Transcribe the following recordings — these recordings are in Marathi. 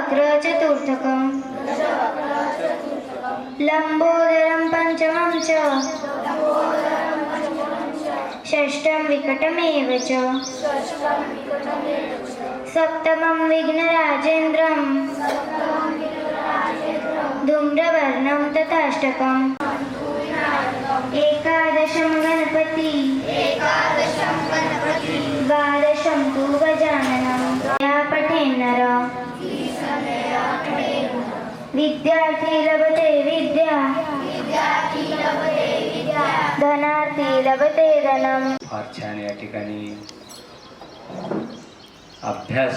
दशवक्र चतुर्थकम् लंबोदरं पंचमं च षष्ठं विकटमेव च सप्तमं विघ्नराजेन्द्रं धूम्रवर्णं तथाष्टकम् एकादशं गणपति द्वादशं तु गजाननं या पठेन्नर विद्यार्थी लभते विद्या धनार्थी लभते धनम। फार छान या ठिकाणी अभ्यास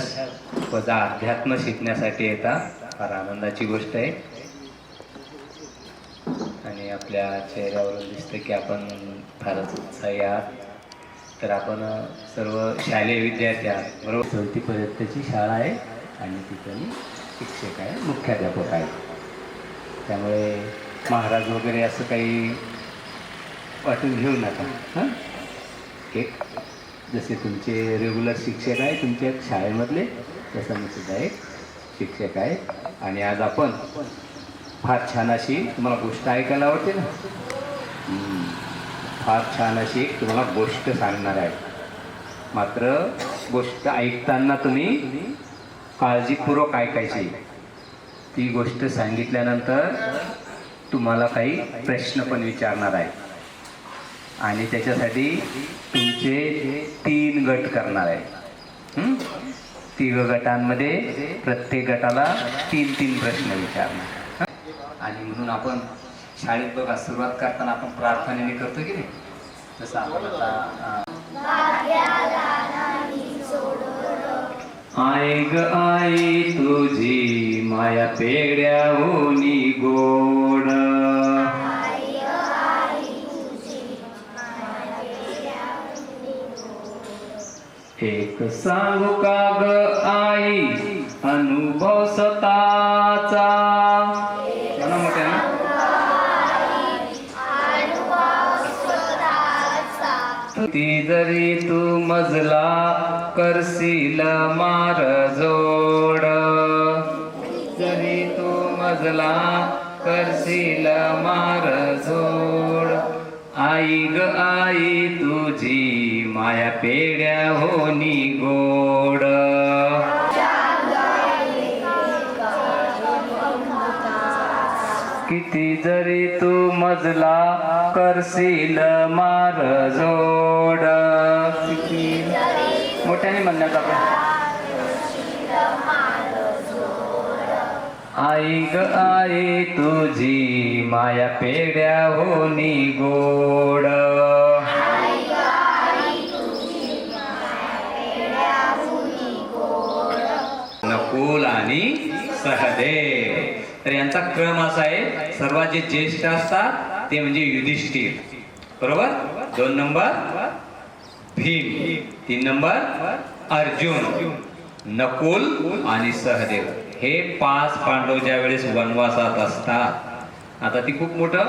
वजा अध्यात्म शिकण्यासाठी येतात, फार आनंदाची गोष्ट आहे। आणि आपल्या चेहऱ्यावरून दिसतं की आपण फारच उत्साही आहात। तर आपण सर्व शालेय विद्यार्थी आहात, बरोबर। 4थी पर्यंतची शाळा आहे आणि तिथली शिक्षक आहे, मुख्याध्यापक आहे। त्यामुळे महाराज वगैरे असं काही वाटून घेऊ नका। हां, एक जसे तुमचे रेग्युलर शिक्षक आहे तुमच्या शाळेमधले, तसं मी सुद्धा एक शिक्षक आहे। आणि आज आपण फार छान अशी, तुम्हाला गोष्ट ऐकायला आवडते ना, फार छान अशी एक तुम्हाला गोष्ट सांगणार आहे। मात्र गोष्ट ऐकताना तुम्ही काळजीपूर्वक ऐकायची। ती गोष्ट सांगितल्यानंतर तुम्हाला काही प्रश्न पण विचारणार आहे आणि त्याच्यासाठी तुमचे 3 गट करणार आहे। 3 गटांमध्ये प्रत्येक गटाला 3-3 प्रश्न विचारणार। आणि म्हणून आपण शाळेत बघा सुरुवात करताना आपण प्रार्थनेने करतो की नाही, तसं आपण आता आई ग आई तुझी माया पेड्याहूनी गोड, एक सांगू का ग आई अनुभव स्वतःचा, म्हणा मोठ्या ना, ती जरी तू मजला करशील मार जोड, जरी तू मजला करशील मार जोड, आई ग आई तुझी माया पेड्याहूनी गोड, किती जरी तू मजला करशील मार जोड, मोठ्याने म्हणण्यात आपण आई ग आई तुझी माया पेड्याहूनी गोड, नकुल आणि सहदेव। तर यांचा क्रम असा आहे, सर्वात जे ज्येष्ठ असतात ते म्हणजे युधिष्ठिर, बरोबर। 2 नंबर भीम, 3 नंबर अर्जुन, नकुल आणि सहदेव। हे 5 पांडव ज्या वेळेस वनवासात असतात, आता ती खूप मोठं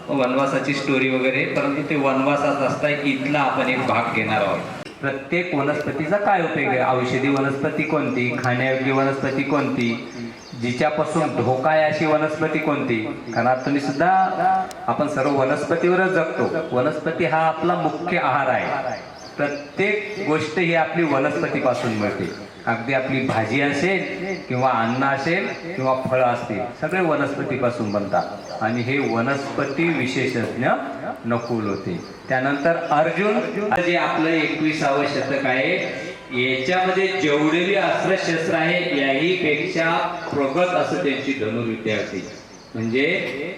वनवासाची स्टोरी वगैरे, परंतु ते वनवासात असतात इथला आपण एक भाग घेणार आहोत। प्रत्येक वनस्पतीचा काय उपयोग आहे, औषधी वनस्पती कोणती, खाण्यायोग्य वनस्पती कोणती, जिच्यापासून धोका आहे अशी वनस्पती कोणती। कारण आता तुम्ही सुद्धा, आपण सर्व वनस्पतीवरच जगतो, वनस्पती हा आपला मुख्य आहार आहे। प्रत्येक गोष्ट ही आपली वनस्पतीपासून मिळते, अगदी आपली भाजी असेल किंवा अन्न असेल किंवा फळं असतील, सगळे वनस्पतीपासून बनतात। आणि हे वनस्पती विशेषज्ञ नकुल होते। त्यानंतर अर्जुन, जे आपलं 21वे शतक आहे, याच्यामध्ये जेवढेही अस्त्रशस्त्र आहे याही पेक्षा प्रगत असं त्यांची धनुर्विद्या होती। म्हणजे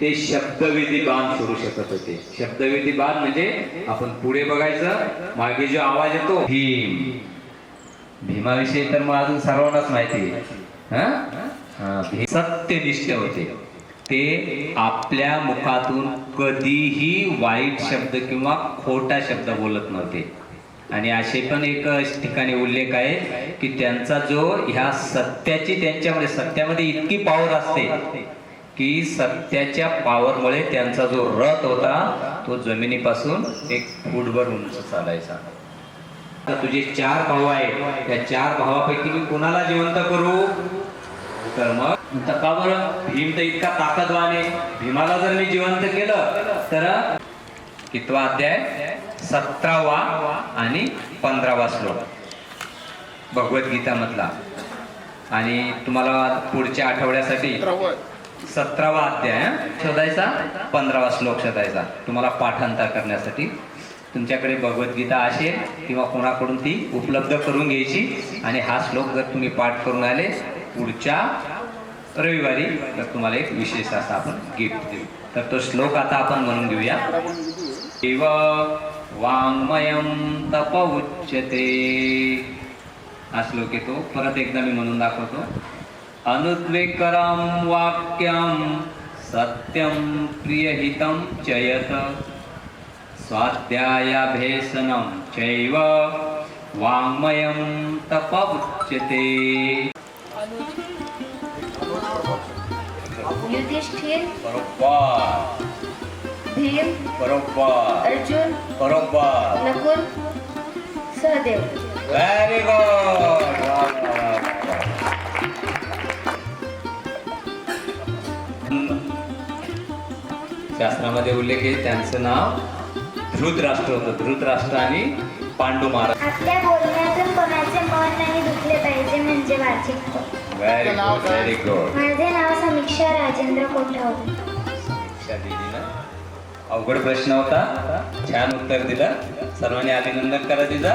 ते शब्दविधी बाण सोडू शकत होते। शब्दविधी बाण म्हणजे आपण पुढे बघायचं, मागे जो आवाज येतो भीम, भीमाविषयी तर मग अजून सर्वांनाच माहिती आहे। सत्यनिष्ठ होते, ते आपल्या मुखातून कधीही वाईट शब्द किंवा खोटा शब्द बोलत नव्हते। आणि असे पण एक ठिकाणी उल्लेख आहे की त्यांचा जो ह्या सत्याची, त्यांच्यामध्ये सत्यामध्ये इतकी पॉवर असते की सत्याच्या पॉवरमुळे त्यांचा जो रथ होता तो जमिनीपासून 1 फूटभर उंच चालायचा। तर तुझे 4 भाऊ आहेत, त्या 4 भावापैकी मी कोणाला जिवंत करू, तर मग म्हणतात, का बरं भीम तर इतका ताकदवान आहे, भीमाला जर मी जिवंत केलं तर कितवा अध्याय 17वा आणि 15वा श्लोक भगवद्गीता मधला. आणि तुम्हाला पुढच्या आठवड्यासाठी 17वा अध्याय शोधायचा, 15वा श्लोक शोधायचा तुम्हाला पाठांतर करण्यासाठी. तुमच्याकडे भगवद्गीता असेल किंवा कोणाकडून ती उपलब्ध करून घ्यायची आणि हा श्लोक जर तुम्ही पाठ करून आले पुढच्या रविवारी तर तुम्हाला एक विशेष असा आपण गिफ्ट देऊ. तर तो श्लोक आता आपण म्हणून घेऊया. एव वाङ्मयं तप उच्यते. हा श्लोक येतो, परत एकदा मी म्हणून दाखवतो. अनुद्वेकरं वाक्यं सत्यं प्रियहितं च यत् स्वाध्यायाभ्यसनं चैव वाङ्मयं तप उच्यते. युधिष्ठिर, बरोबर भीम, बरोबर अर्जुन, बरोबर. नकुल, सहदेव. Very good. शास्त्रामध्ये उल्लेख आहे त्यांचं नाव धृतराष्ट्र होतं. धृतराष्ट्र आणि पांडू महाराज. आपल्या बोलण्यातून कोणाचे मन नाही दुखले पाहिजे म्हणजे वाचिक. Very good very good. माझे नाव समीक्षा राजेंद्र कोठावदे. समीक्षा दीदीनं अवघड प्रश्न होता, छान उत्तर दिलं. सर्वांनी अभिनंदन करा तिचं.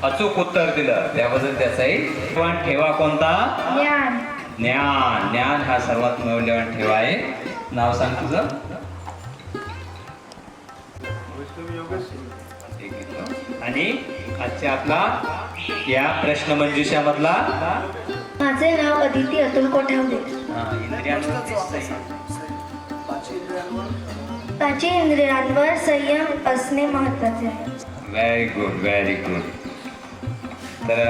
अचूक उत्तर दिलं त्याबद्दल त्याचाही पण ठेवा कोणता? ज्ञान. ज्ञान. ज्ञान हा सर्वात मौल्यवान ठेवा आहे. नाव सांग तुझं. आणि आजच्या आपला या प्रश्न मंजुषामधला माझे नाव अदिती अतुल कोठावदे. पाच इंद्रियांवर संयम असणे महत्वाचे आहे. Very good very good. तर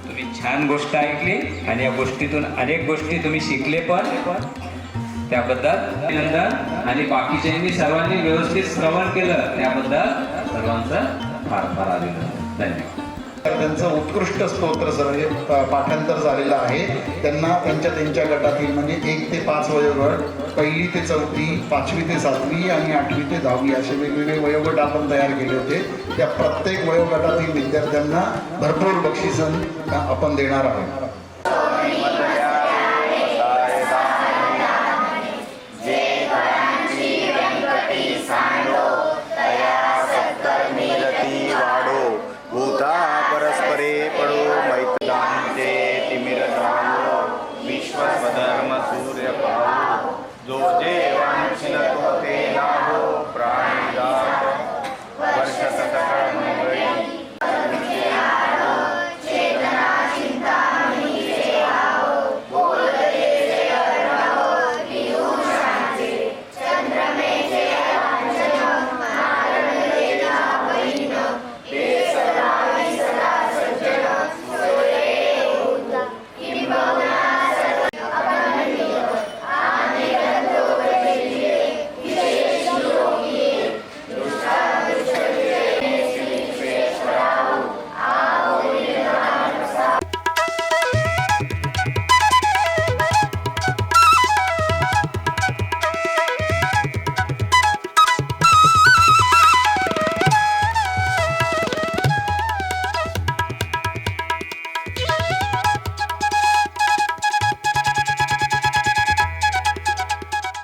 तुम्ही छान गोष्ट ऐकली आणि या गोष्टीतून अनेक गोष्टी तुम्ही शिकले पण. त्याबद्दल अभिनंदन. आणि बाकीच्यांनी सर्वांनी व्यवस्थित श्रवण केलं त्याबद्दल सर्वांचं फार फार अभिनंदन. धन्यवाद. त्यांचं उत्कृष्ट स्तोत्र सर हे पाठांतर झालेलं आहे. त्यांना त्यांच्या गटातील म्हणजे 1 ते 5 वयोगट, 1ली ते 4थी, 5वी ते 7वी आणि 8वी ते 10वी असे वेगवेगळे वयोगट आपण तयार केले होते. त्या प्रत्येक वयोगटातील विद्यार्थ्यांना भरपूर बक्षिसं आपण देणार आहोत.